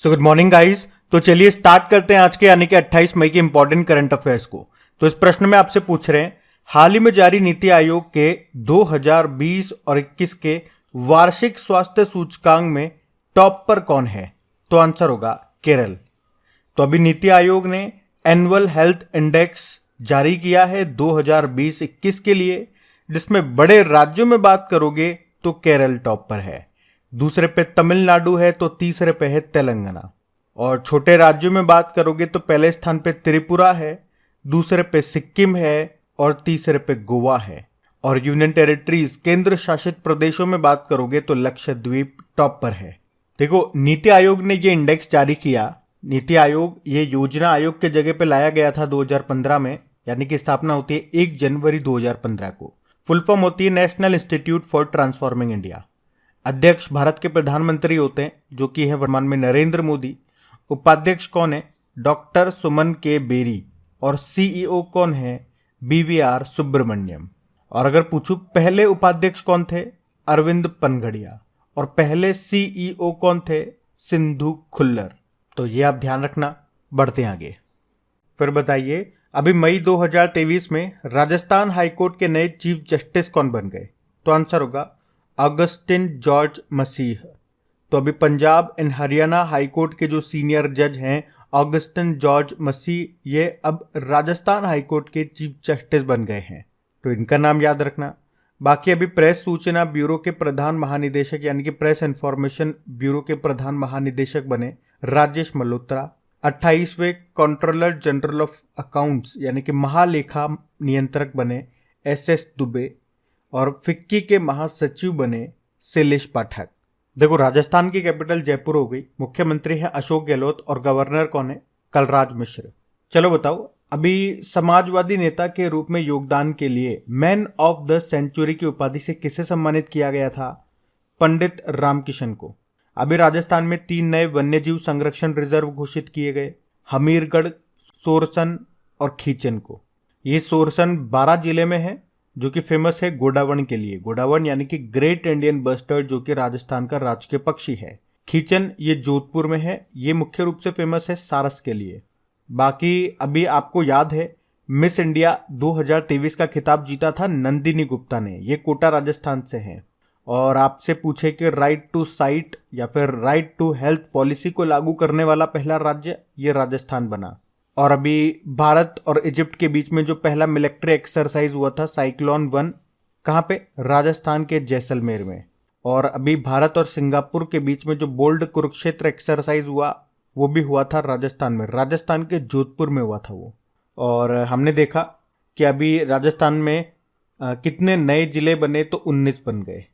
So good morning guys. तो चलिए start करते हैं आज के यानी कि 28 मई के इंपॉर्टेंट करंट अफेयर्स को। तो इस प्रश्न में आपसे पूछ रहे हैं, हाल ही में जारी नीति आयोग के 2020 और 21 के वार्षिक स्वास्थ्य सूचकांक में टॉप पर कौन है? तो आंसर होगा केरल। तो अभी नीति आयोग ने एनुअल हेल्थ इंडेक्स जारी किया है 2020-21 के लिए, जिसमें बड़े राज्यों में बात करोगे तो केरल टॉप पर है, दूसरे पे तमिलनाडु है, तो तीसरे पे है तेलंगाना। और छोटे राज्यों में बात करोगे तो पहले स्थान पे त्रिपुरा है, दूसरे पे सिक्किम है और तीसरे पे गोवा है। और यूनियन टेरिटरीज केंद्र शासित प्रदेशों में बात करोगे तो लक्षद्वीप टॉप पर है। देखो, नीति आयोग ने ये इंडेक्स जारी किया। नीति आयोग ये योजना आयोग के जगह पे लाया गया था 2015 में, यानी कि स्थापना होती है 1 जनवरी 2015 को। फुल फॉर्म होती है national institute for transforming India. अध्यक्ष भारत के प्रधानमंत्री होते हैं, जो कि है वर्तमान में नरेंद्र मोदी। उपाध्यक्ष कौन है? डॉक्टर सुमन के बेरी। और सीईओ कौन है? बीवीआर सुब्रमण्यम। और अगर पूछूं पहले उपाध्यक्ष कौन थे? अरविंद पनघड़िया। और पहले सीईओ कौन थे? सिंधु खुल्लर। तो ये आप ध्यान रखना। बढ़ते हैं आगे। फिर बताइए, अभी मई 2023 में राजस्थान हाईकोर्ट के नए चीफ जस्टिस कौन बन गए? तो आंसर होगा ऑगस्टिन जॉर्ज मसीह। तो अभी पंजाब एंड हरियाणा हाईकोर्ट के जो सीनियर जज हैं ऑगस्टिन जॉर्ज मसीह, ये अब राजस्थान हाईकोर्ट के चीफ जस्टिस बन गए हैं, तो इनका नाम याद रखना। बाकी अभी प्रेस सूचना ब्यूरो के प्रधान महानिदेशक यानी कि प्रेस इंफॉर्मेशन ब्यूरो के प्रधान महानिदेशक बने राजेश मल्होत्रा। 28वें कंट्रोलर जनरल ऑफ अकाउंट्स यानी कि महालेखा नियंत्रक बने एसएस दुबे। और फिक्की के महासचिव बने शैलेश पाठक। देखो, राजस्थान की कैपिटल जयपुर हो गई, मुख्यमंत्री है अशोक गहलोत और गवर्नर कौन है? कलराज मिश्र। चलो बताओ, अभी समाजवादी नेता के रूप में योगदान के लिए मैन ऑफ द सेंचुरी की उपाधि से किसे सम्मानित किया गया था? पंडित रामकिशन को। अभी राजस्थान में 3 नए वन्यजीव संरक्षण रिजर्व घोषित किए गए, हमीरगढ़, सोरसन और खीचन को। ये सोरसन 12 जिले में है, जो कि फेमस है गोडावण के लिए। गोडावण यानी कि ग्रेट इंडियन बस्टर्ड, जो कि राजस्थान का राजकीय पक्षी है। खीचन ये जोधपुर में है, ये मुख्य रूप से फेमस है सारस के लिए। बाकी अभी आपको याद है मिस इंडिया 2023 का खिताब जीता था नंदिनी गुप्ता ने, ये कोटा राजस्थान से है। और आपसे पूछे कि राइट टू साइट या फिर राइट टू हेल्थ पॉलिसी को लागू करने वाला पहला राज्य, ये राजस्थान बना। और अभी भारत और इजिप्ट के बीच में जो पहला मिलिट्री एक्सरसाइज हुआ था साइक्लोन 1, कहाँ पे? राजस्थान के जैसलमेर में। और अभी भारत और सिंगापुर के बीच में जो बोल्ड कुरुक्षेत्र एक्सरसाइज हुआ, वो भी हुआ था राजस्थान में, राजस्थान के जोधपुर में हुआ था वो। और हमने देखा कि अभी राजस्थान में कितने नए जिले बने, तो 19 बन गए।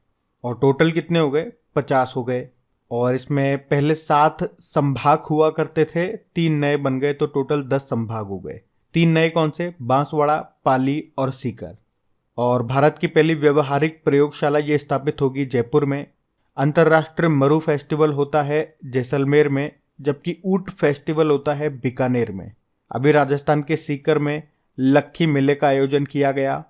और टोटल कितने हो गए? 50 हो गए। और इसमें पहले 7 संभाग हुआ करते थे, 3 नए बन गए, तो टोटल 10 संभाग हो गए। 3 नए कौन से? बांसवाड़ा, पाली और सीकर। और भारत की पहली व्यवहारिक प्रयोगशाला ये स्थापित होगी जयपुर में। अंतर्राष्ट्रीय मरु फेस्टिवल होता है जैसलमेर में, जबकि ऊंट फेस्टिवल होता है बीकानेर में। अभी राजस्थान के सीकर में लक्खी मेले का आयोजन किया गया।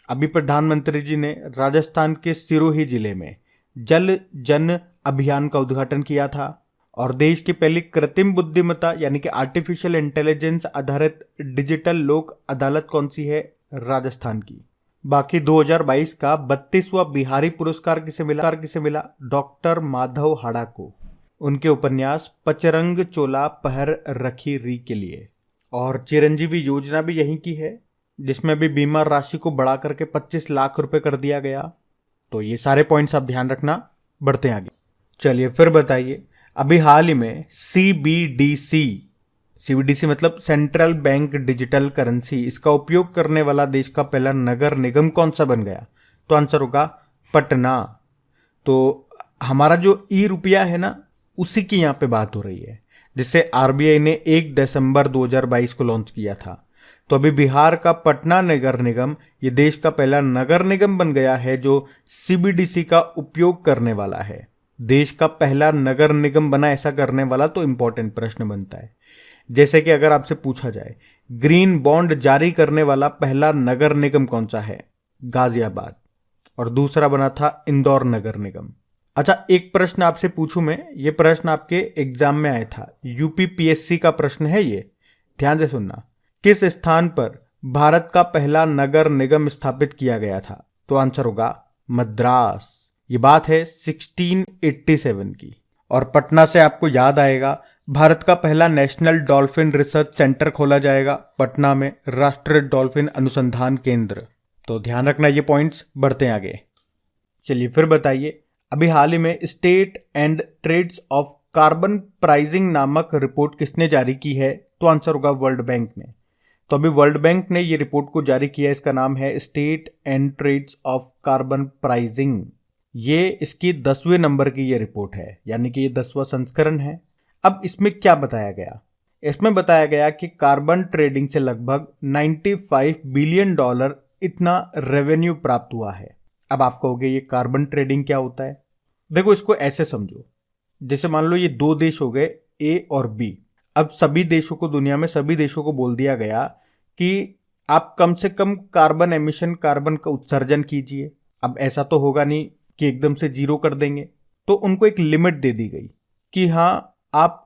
अभी प्रधानमंत्री जी ने राजस्थान के सिरोही जिले में जल जन अभियान का उद्घाटन किया था। और देश की पहली कृत्रिम बुद्धिमत्ता यानी कि आर्टिफिशियल इंटेलिजेंस आधारित डिजिटल लोक अदालत कौन सी है? राजस्थान की। बाकी 2022 का 32वां बिहारी पुरस्कार किसे मिला? डॉक्टर माधव हाड़ा को, उनके उपन्यास पचरंग चोला पहर रखी री के लिए। और चिरंजीवी योजना भी यहीं की है, जिसमें भी बीमा राशि को बढ़ा करके 25 लाख रुपए कर दिया गया। तो ये सारे पॉइंट्स आप ध्यान रखना। बढ़ते हैं आगे। चलिए फिर बताइए, अभी हाल ही में सीबीडीसी मतलब सेंट्रल बैंक डिजिटल करेंसी, इसका उपयोग करने वाला देश का पहला नगर निगम कौन सा बन गया? तो आंसर होगा पटना। तो हमारा जो ई रुपया है ना, उसी की यहाँ पे बात हो रही है, जिसे आरबीआई ने 1 दिसंबर 2022 को लॉन्च किया था। तो अभी बिहार का पटना नगर निगम ये देश का पहला नगर निगम बन गया है जो सीबीडीसी का उपयोग करने वाला है। देश का पहला नगर निगम बना ऐसा करने वाला, तो इंपॉर्टेंट प्रश्न बनता है। जैसे कि अगर आपसे पूछा जाए ग्रीन बॉन्ड जारी करने वाला पहला नगर निगम कौन सा है? गाजियाबाद। और दूसरा बना था इंदौर नगर निगम। अच्छा, एक प्रश्न आपसे पूछूं मैं, ये प्रश्न आपके एग्जाम में आया था, यूपीपीएससी का प्रश्न है ये, ध्यान से सुनना। किस स्थान पर भारत का पहला नगर निगम स्थापित किया गया था? तो आंसर होगा मद्रास। ये बात है 1687 की। और पटना से आपको याद आएगा, भारत का पहला नेशनल डॉल्फिन रिसर्च सेंटर खोला जाएगा पटना में, राष्ट्रीय डॉल्फिन अनुसंधान केंद्र। तो ध्यान रखना ये पॉइंट्स। बढ़ते हैं आगे। चलिए फिर बताइए, अभी हाल ही में state and trends of carbon pricing नामक रिपोर्ट किसने जारी की है? तो आंसर होगा वर्ल्ड बैंक ने। तो अभी वर्ल्ड बैंक ने ये रिपोर्ट को जारी किया है, इसका नाम है state and trends of carbon pricing. ये इसकी 10वें नंबर की ये रिपोर्ट है, यानी कि ये 10वां संस्करण है। अब इसमें क्या बताया गया? इसमें बताया गया कि कार्बन ट्रेडिंग से लगभग 95 बिलियन डॉलर इतना रेवेन्यू प्राप्त हुआ है। अब आप कहोगे ये कार्बन ट्रेडिंग क्या होता है? देखो, इसको ऐसे समझो, जैसे मान लो ये दो देश हो गए, ए और बी। अब सभी देशों को, दुनिया में सभी देशों को बोल दिया गया कि आप कम से कम कार्बन एमिशन, कार्बन का उत्सर्जन कीजिए। अब ऐसा तो होगा नहीं कि एकदम से जीरो कर देंगे, तो उनको एक लिमिट दे दी गई कि हाँ, आप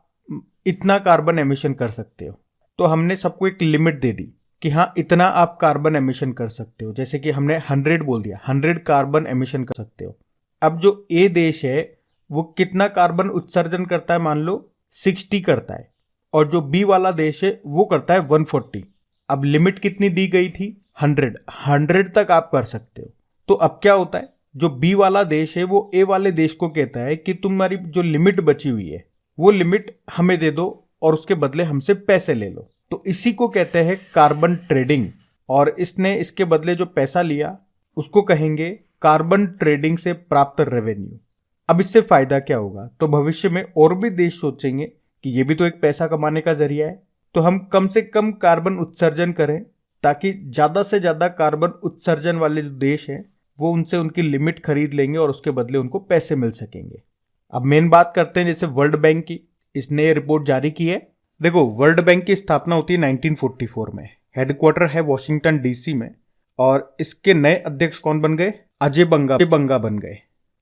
इतना कार्बन एमिशन कर सकते हो। तो हमने सबको एक लिमिट दे दी कि हाँ, इतना आप कार्बन एमिशन कर सकते हो। जैसे कि हमने 100 बोल दिया, 100 कार्बन एमिशन कर सकते हो। अब जो ए देश है वो कितना कार्बन उत्सर्जन करता है? मान लो 60 करता है, और जो बी वाला देश है वो करता है 140। अब लिमिट कितनी दी गई थी? 100 तक आप कर सकते हो। तो अब क्या होता है, जो बी वाला देश है वो ए वाले देश को कहता है कि तुम्हारी जो लिमिट बची हुई है वो लिमिट हमें दे दो और उसके बदले हमसे पैसे ले लो। तो इसी को कहते हैं कार्बन ट्रेडिंग। और इसने इसके बदले जो पैसा लिया उसको कहेंगे कार्बन ट्रेडिंग से प्राप्त रेवेन्यू। अब इससे फायदा क्या होगा? तो भविष्य में और भी देश सोचेंगे कि ये भी तो एक पैसा कमाने का जरिया है, तो हम कम से कम कार्बन उत्सर्जन करें, ताकि ज्यादा से ज्यादा कार्बन उत्सर्जन वाले जो देश हैं वो उनसे उनकी लिमिट खरीद लेंगे और उसके बदले उनको पैसे मिल सकेंगे। अब मेन बात करते हैं जैसे वर्ल्ड बैंक की। इसने ये रिपोर्ट जारी की है। देखो, वर्ल्ड बैंक की स्थापना होती है 1944 में, हेडक्वार्टर है वॉशिंगटन डीसी में, और इसके नए अध्यक्ष कौन बन गए? अजय बंगा बन गए।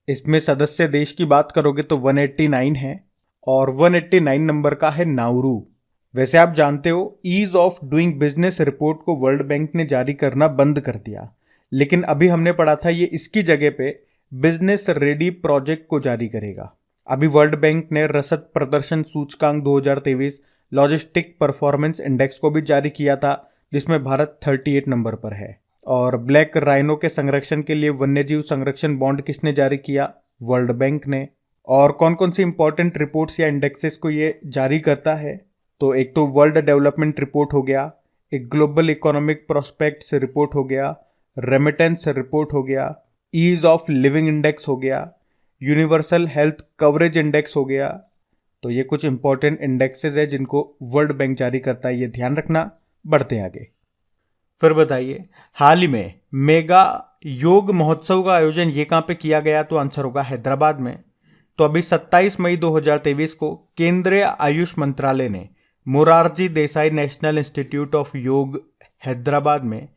इसमें सदस्य देश की बात करोगे तो 189 है, और 189 नंबर का है नाउरू। वैसे आप जानते हो, ease of doing business report को वर्ल्ड बैंक ने जारी करना बंद कर दिया, लेकिन अभी हमने पढ़ा था ये इसकी जगह पे बिजनेस रेडी प्रोजेक्ट को जारी करेगा। अभी वर्ल्ड बैंक ने रसद प्रदर्शन सूचकांक 2023 लॉजिस्टिक परफॉर्मेंस इंडेक्स को भी जारी किया था, जिसमें भारत 38 नंबर पर है। और ब्लैक राइनो के संरक्षण के लिए वन्यजीव संरक्षण बॉन्ड किसने जारी किया? वर्ल्ड बैंक ने। और कौन कौन सी इंपॉर्टेंट रिपोर्ट्स या इंडेक्सेस को ये जारी करता है? तो एक तो वर्ल्ड डेवलपमेंट रिपोर्ट हो गया, एक ग्लोबल इकोनॉमिक प्रोस्पेक्ट्स रिपोर्ट हो गया, रेमिटेंस रिपोर्ट हो गया, ईज ऑफ लिविंग इंडेक्स हो गया, यूनिवर्सल हेल्थ कवरेज इंडेक्स हो गया। तो ये कुछ इंपॉर्टेंट इंडेक्सेस है जिनको वर्ल्ड बैंक जारी करता है, ये ध्यान रखना। बढ़ते हैं आगे। फिर बताइए, हाल ही में मेगा योग महोत्सव का आयोजन ये कहाँ पे किया गया? तो आंसर होगा हैदराबाद में। तो अभी 27 मई 2023 को केंद्रीय आयुष मंत्रालय ने Morarji Desai national institute of योग हैदराबाद में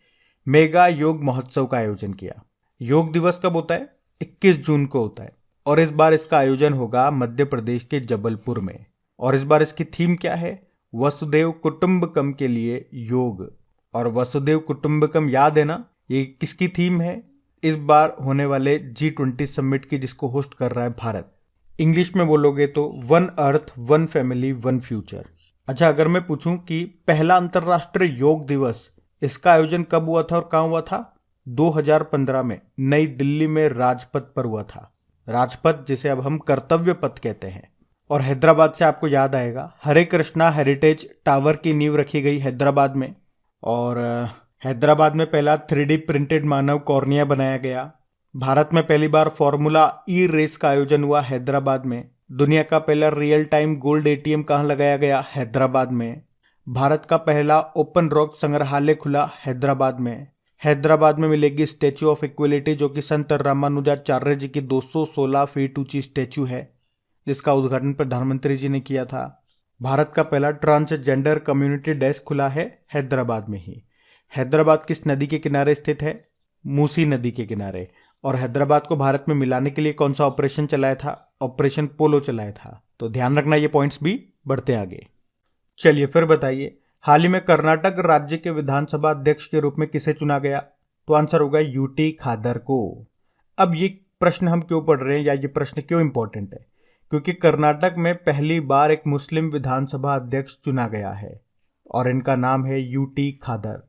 मेगा योग महोत्सव का आयोजन किया। योग दिवस कब होता है? 21 जून को होता है, और इस बार इसका आयोजन होगा मध्य प्रदेश के जबलपुर में। और इस बार इसकी थीम क्या है? वसुदेव कुटुंबकम के लिए योग। और वसुदेव कुटुंबकम याद है ना, ये किसकी थीम है? इस बार होने वाले G20 समिट की, जिसको होस्ट कर रहा है भारत। इंग्लिश में बोलोगे तो one earth one family one future. अच्छा, अगर मैं पूछूं कि पहला अंतर्राष्ट्रीय योग दिवस इसका आयोजन कब हुआ था और कहाँ हुआ था? 2015 में नई दिल्ली में राजपथ पर हुआ था। राजपथ जिसे अब हम कर्तव्य पथ कहते हैं। और हैदराबाद से आपको याद आएगा, हरे कृष्णा हेरिटेज टावर की नींव रखी गई हैदराबाद में। और हैदराबाद में पहला 3D प्रिंटेड मानव कॉर्निया बनाया गया। भारत में पहली बार फॉर्मूला ई रेस का आयोजन हुआ हैदराबाद में। दुनिया का पहला रियल टाइम गोल्ड ATM कहाँ लगाया गया? हैदराबाद में। भारत का पहला ओपन रॉक संग्रहालय खुला हैदराबाद में। हैदराबाद में मिलेगी स्टैच्यू ऑफ इक्वलिटी, जो कि संत रामानुजाचार्य जी की 216 फीट ऊंची स्टैच्यू है, जिसका उद्घाटन प्रधानमंत्री जी ने किया था। भारत का पहला ट्रांसजेंडर कम्युनिटी डेस्क खुला है हैदराबाद में ही। हैदराबाद किस नदी के किनारे स्थित है? मूसी नदी के किनारे। और हैदराबाद को भारत में मिलाने के लिए कौन सा ऑपरेशन चलाया था? ऑपरेशन पोलो चलाया था। तो ध्यान रखना, ये पॉइंट्स भी बढ़ते आगे। चलिए फिर बताइए, हाल ही में कर्नाटक राज्य के विधानसभा अध्यक्ष के रूप में किसे चुना गया? तो आंसर होगा यूटी खादर को। अब ये प्रश्न हम क्यों पढ़ रहे हैं या ये प्रश्न क्यों इंपॉर्टेंट है? क्योंकि कर्नाटक में पहली बार एक मुस्लिम विधानसभा अध्यक्ष चुना गया है और इनका नाम है यूटी खादर।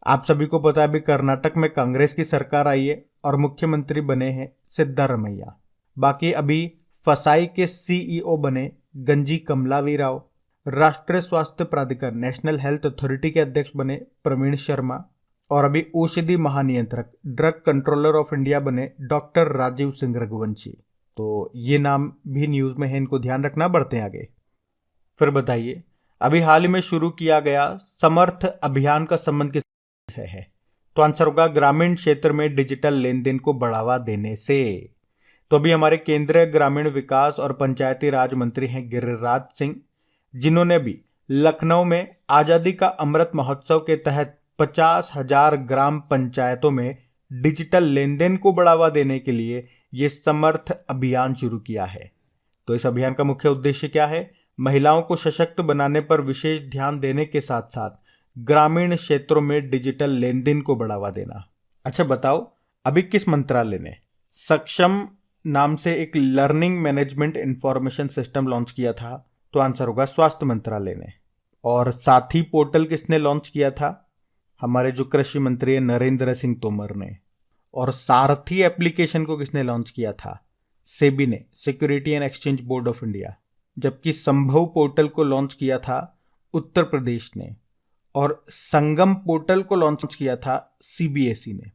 आप सभी को पता है अभी कर्नाटक में कांग्रेस की सरकार आई है और मुख्यमंत्री बने हैं सिद्धारमैया। बाकी अभी फसाई के सीईओ बने गंजी कमलावी राव। राष्ट्रीय स्वास्थ्य प्राधिकरण नेशनल हेल्थ अथॉरिटी के अध्यक्ष बने प्रवीण शर्मा। और अभी औषधि महानियंत्रक ड्रग कंट्रोलर ऑफ इंडिया बने डॉक्टर राजीव सिंह रघुवंशी। तो ये नाम भी न्यूज में है, इनको ध्यान रखना। बढ़ते हैं आगे। फिर बताइए, अभी हाल ही में शुरू किया गया समर्थ अभियान का संबंध किस है? तो आंसर होगा ग्रामीण क्षेत्र में डिजिटल लेन देन को बढ़ावा देने से। तो अभी हमारे केंद्रीय ग्रामीण विकास और पंचायती राज मंत्री हैं गिरिराज सिंह, जिन्होंने भी लखनऊ में आजादी का अमृत महोत्सव के तहत 50,000 ग्राम पंचायतों में डिजिटल लेन देन को बढ़ावा देने के लिए ये समर्थ अभियान शुरू किया है। तो इस अभियान का मुख्य उद्देश्य क्या है? महिलाओं को सशक्त बनाने पर विशेष ध्यान देने के साथ साथ ग्रामीण क्षेत्रों में डिजिटल लेन देन को बढ़ावा देना। अच्छा बताओ, अभी किस मंत्रालय ने सक्षम नाम से एक learning management information system launch किया था? तो आंसर होगा स्वास्थ्य मंत्रालय ने। और साथी पोर्टल किसने लॉन्च किया था? हमारे जो कृषि मंत्री है नरेंद्र सिंह तोमर ने। और सारथी एप्लीकेशन को किसने लॉन्च किया था? सेबी ने, security and exchange board of India. जबकि संभव पोर्टल को लॉन्च किया था उत्तर प्रदेश ने और संगम पोर्टल को लॉन्च किया था सीबीएसई ने।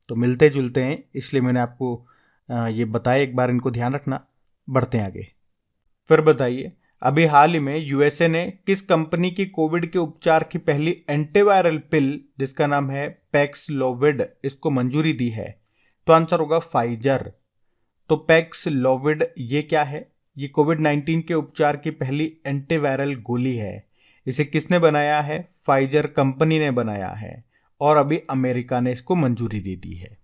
तो मिलते जुलते हैं, इसलिए मैंने आपको ये बताया, एक बार इनको ध्यान रखना। बढ़ते हैं आगे। फिर बताइए, अभी हाल ही में यूएसए ने किस कंपनी की कोविड के उपचार की पहली एंटीवायरल पिल, जिसका नाम है पैक्सलोविड, इसको मंजूरी दी है? तो आंसर होगा फाइजर। तो पैक्सलोविड ये क्या है? ये कोविड-19 के उपचार की पहली एंटीवायरल गोली है। इसे किसने बनाया है? फाइजर कंपनी ने बनाया है और अभी अमेरिका ने इसको मंजूरी दे दी है।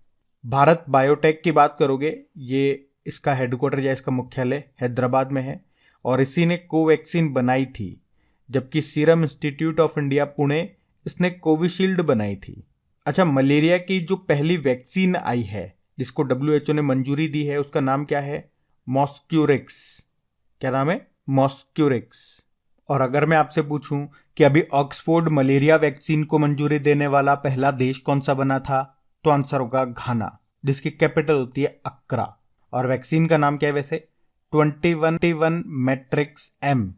भारत बायोटेक की बात करोगे, ये इसका हेडक्वार्टर या इसका मुख्यालय हैदराबाद में है और इसी ने कोवैक्सीन बनाई थी। जबकि serum institute of India Pune, इसने कोविशील्ड बनाई थी। अच्छा, मलेरिया की जो पहली वैक्सीन आई है जिसको WHO ने मंजूरी दी है, उसका नाम क्या है? मॉस्क्यूरिक्स। क्या नाम है? मॉस्क्यूरिक्स। और अगर मैं आपसे पूछूं कि अभी ऑक्सफोर्ड मलेरिया वैक्सीन को मंजूरी देने वाला पहला देश कौन सा बना था? तो आंसर होगा घाना, जिसकी कैपिटल होती है अक्रा। और वैक्सीन का नाम क्या है वैसे? 21 मैट्रिक्स एम।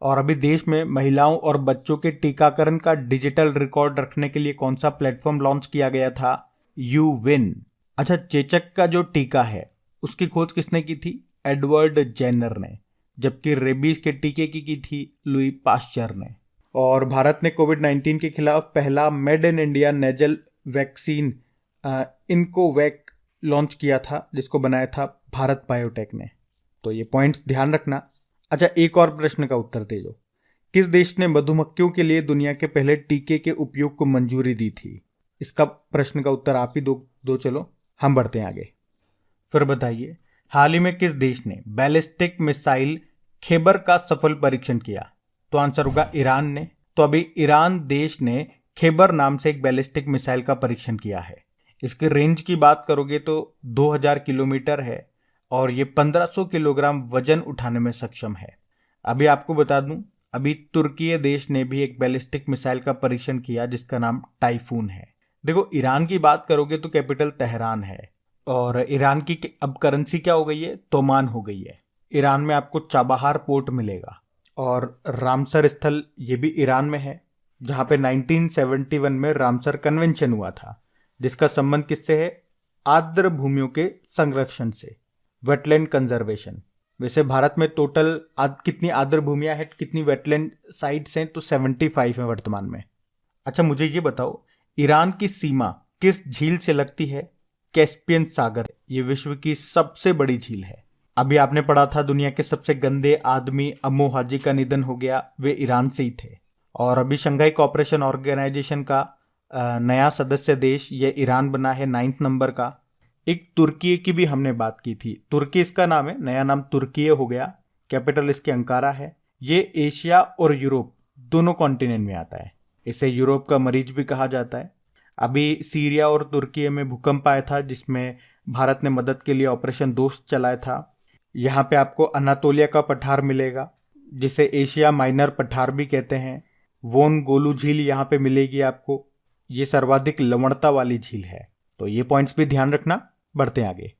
और अभी देश में महिलाओं और बच्चों के टीकाकरण का डिजिटल रिकॉर्ड रखने के लिए कौन सा प्लेटफॉर्म लॉन्च किया गया था? यूविन। अच्छा, चेचक का जो टीका है उसकी खोज किसने की थी? एडवर्ड जेनर ने। जबकि रेबीज के टीके की थी लुई पास्चर ने। और भारत ने कोविड-19 के खिलाफ पहला made in India nasal vaccine Incovacc launch किया था, जिसको बनाया था भारत बायोटेक ने। तो ये पॉइंट्स ध्यान रखना। अच्छा, एक और प्रश्न का उत्तर दे दो। किस देश ने मधुमक्खियों के लिए दुनिया के पहले टीके के उपयोग को मंजूरी दी थी? इसका प्रश्न का उत्तर आप ही दो चलो, हम बढ़ते हैं आगे। फिर बताइए, हाल ही में किस देश ने बैलिस्टिक मिसाइल खैबर का सफल परीक्षण किया? तो आंसर होगा ईरान ने। तो अभी ईरान देश ने खैबर नाम से एक बैलिस्टिक मिसाइल का परीक्षण किया है। इसकी रेंज की बात करोगे तो 2000 किलोमीटर है और ये 1500 किलोग्राम वजन उठाने में सक्षम है। अभी आपको बता दूं, अभी तुर्की देश ने भी एक बैलिस्टिक मिसाइल का परीक्षण किया जिसका नाम टाइफून है। देखो, ईरान की बात करोगे तो कैपिटल तेहरान है और ईरान की अब करेंसी क्या हो गई है? तोमान हो गई है। ईरान में आपको चाबहार पोर्ट मिलेगा और रामसर स्थल ये भी ईरान में है, जहां पे 1971 में रामसर कन्वेंशन हुआ था, जिसका संबंध किससे है? आर्द्र भूमियों के संरक्षण से, वेटलैंड कंजर्वेशन। वैसे भारत में टोटल कितनी आर्द्र भूमियां हैं, कितनी वेटलैंड साइट्स हैं? तो 75 है वर्तमान में। अच्छा, मुझे ये बताओ, ईरान की सीमा किस झील से लगती है? कैस्पियन सागर। ये विश्व की सबसे बड़ी झील है। अभी आपने पढ़ा था दुनिया के सबसे गंदे आदमी अम्मो हाजी का निधन हो गया, वे ईरान से ही थे। और अभी शंघाई कोऑपरेशन ऑर्गेनाइजेशन का नया सदस्य देश ये ईरान बना है 9 नंबर का। एक तुर्की की भी हमने बात की थी, तुर्की इसका नाम है, नया नाम तुर्की हो गया, कैपिटल इसकी अंकारा है। ये एशिया और यूरोप दोनों कॉन्टिनेंट में आता है, इसे यूरोप का मरीज भी कहा जाता है। अभी सीरिया और तुर्की में भूकंप आया था जिसमें भारत ने मदद के लिए ऑपरेशन दोस्त चलाया था। यहाँ पे आपको अनातोलिया का पठार मिलेगा जिसे एशिया माइनर पठार भी कहते हैं। वोन गोलू झील यहाँ पे मिलेगी आपको, ये सर्वाधिक लवणता वाली झील है। तो ये पॉइंट्स भी ध्यान रखना। बढ़ते हैं आगे।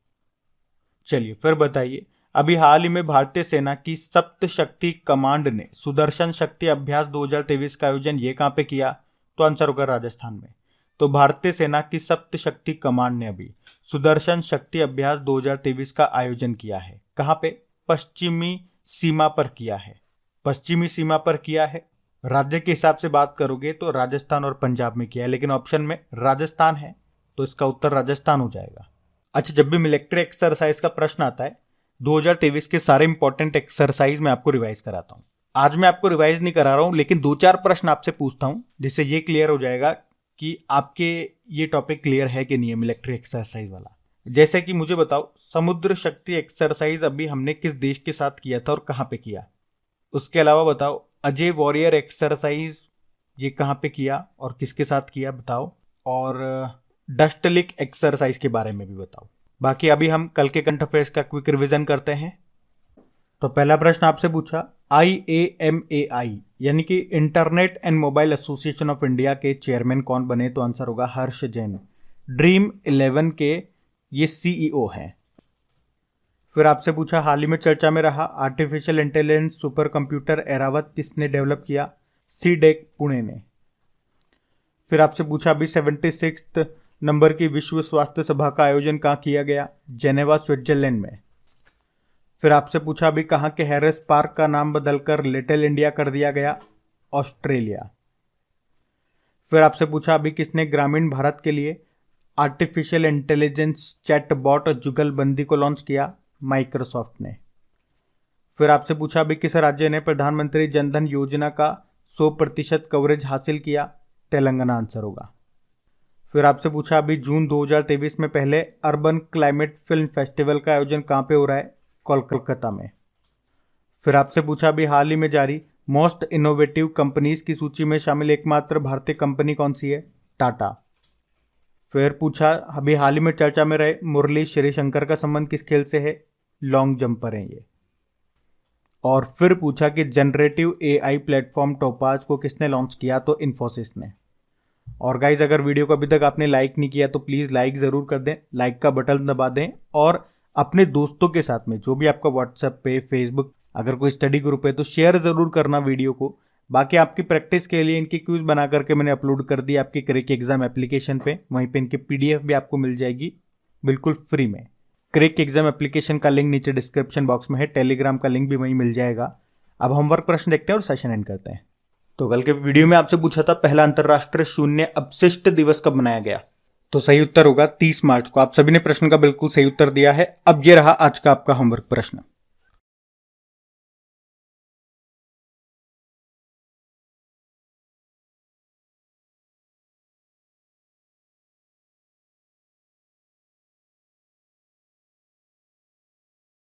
चलिए फिर बताइए, अभी हाल ही में भारतीय सेना की सप्त शक्ति कमांड ने सुदर्शन शक्ति अभ्यास 2023 का आयोजन ये कहाँ पे किया? तो आंसर होगा राजस्थान में। तो भारतीय सेना की सप्त शक्ति कमांड ने अभी सुदर्शन शक्ति अभ्यास 2023 का आयोजन किया है। कहाँ पे? पश्चिमी सीमा पर किया है। पश्चिमी सीमा पर किया है। राज्य के हिसाब से बात करोगे तो राजस्थान और पंजाब में किया है, लेकिन ऑप्शन में राजस्थान है तो इसका उत्तर राजस्थान हो जाएगा। अच्छा, जब भी मिलिट्री एक्सरसाइज का प्रश्न आता है 2023 के सारे इंपॉर्टेंट एक्सरसाइज मैं आपको रिवाइज कराता हूं। आज मैं आपको रिवाइज नहीं करा रहा हूं, लेकिन 2-4 प्रश्न आपसे पूछता हूं जिससे ये क्लियर हो जाएगा कि आपके ये टॉपिक क्लियर है कि नहीं है मिलिट्री एक्सरसाइज वाला। जैसे कि मुझे बताओ, समुद्र शक्ति एक्सरसाइज अभी हमने किस देश के साथ किया था और कहां पे किया? उसके अलावा बताओ, अजय वॉरियर एक्सरसाइज ये कहां पे किया और किसके साथ किया बताओ। और डस्टलिक एक्सरसाइज के बारे में भी बताओ। बाकी अभी हम कल के करंट अफेयर्स का क्विक रिवीजन करते हैं। तो पहला प्रश्न आपसे पूछा, IAMAI यानी कि internet and mobile association of India के चेयरमैन कौन बने? तो आंसर होगा हर्ष जैन। ड्रीम 11 के ये CEO हैं। फिर आपसे पूछा, हाल ही में चर्चा में रहा artificial intelligence super computer Airavat किसने डेवलप किया? CDEC पुणे ने। फिर आपसे पूछा, अभी 76th नंबर की विश्व स्वास्थ्य सभा का आयोजन कहाँ किया गया? जेनेवा स्विट्जरलैंड में। फिर आपसे पूछा, अभी कहाँ के हैरिस पार्क का नाम बदलकर लिटिल इंडिया कर दिया गया? ऑस्ट्रेलिया। फिर आपसे पूछा, अभी किसने ग्रामीण भारत के लिए आर्टिफिशियल इंटेलिजेंस चैटबॉट जुगलबंदी को लॉन्च किया? माइक्रोसॉफ्ट ने। फिर आपसे पूछा, अभी किस राज्य ने प्रधानमंत्री जनधन योजना का 100% कवरेज हासिल किया? तेलंगाना आंसर होगा। फिर आपसे पूछा, अभी जून 2023 में पहले अर्बन क्लाइमेट फिल्म फेस्टिवल का आयोजन कहाँ पे हो रहा है? कोलकाता में। फिर आपसे पूछा, अभी हाल ही में जारी मोस्ट इनोवेटिव कंपनीज की सूची में शामिल एकमात्र भारतीय कंपनी कौन सी है? टाटा। फिर पूछा, अभी हाल ही में चर्चा में रहे मुरली श्रीशंकर का संबंध किस खेल से है? लॉन्ग जंपर हैं ये। और फिर पूछा कि जनरेटिव AI प्लेटफॉर्म टोपाज को किसने लॉन्च किया? तो इन्फोसिस ने। और गाइज, अगर वीडियो को अभी तक आपने लाइक नहीं किया तो प्लीज़ लाइक ज़रूर कर दें, लाइक का बटन दबा दें और अपने दोस्तों के साथ में, जो भी आपका व्हाट्सएप पे, फेसबुक, अगर कोई स्टडी ग्रुप है तो शेयर ज़रूर करना वीडियो को। बाकी आपकी प्रैक्टिस के लिए इनकी क्विज बना करके मैंने अपलोड कर दी आपकी क्रिक एग्जाम एप्लीकेशन पे, वहीं पे इनकी PDF भी आपको मिल जाएगी बिल्कुल फ्री में। क्रिक एग्जाम एप्लीकेशन का लिंक नीचे डिस्क्रिप्शन बॉक्स में है, टेलीग्राम का लिंक भी वहीं मिल जाएगा। अब होमवर्क प्रश्न देखते हैं और सेशन एंड करते हैं। तो कल के वीडियो में आपसे पूछा था पहला अंतरराष्ट्रीय शून्य अपशिष्ट दिवस कब मनाया गया? तो सही उत्तर होगा 30 मार्च को। आप सभी ने प्रश्न का बिल्कुल सही उत्तर दिया है। अब ये रहा आज का आपका होमवर्क प्रश्न।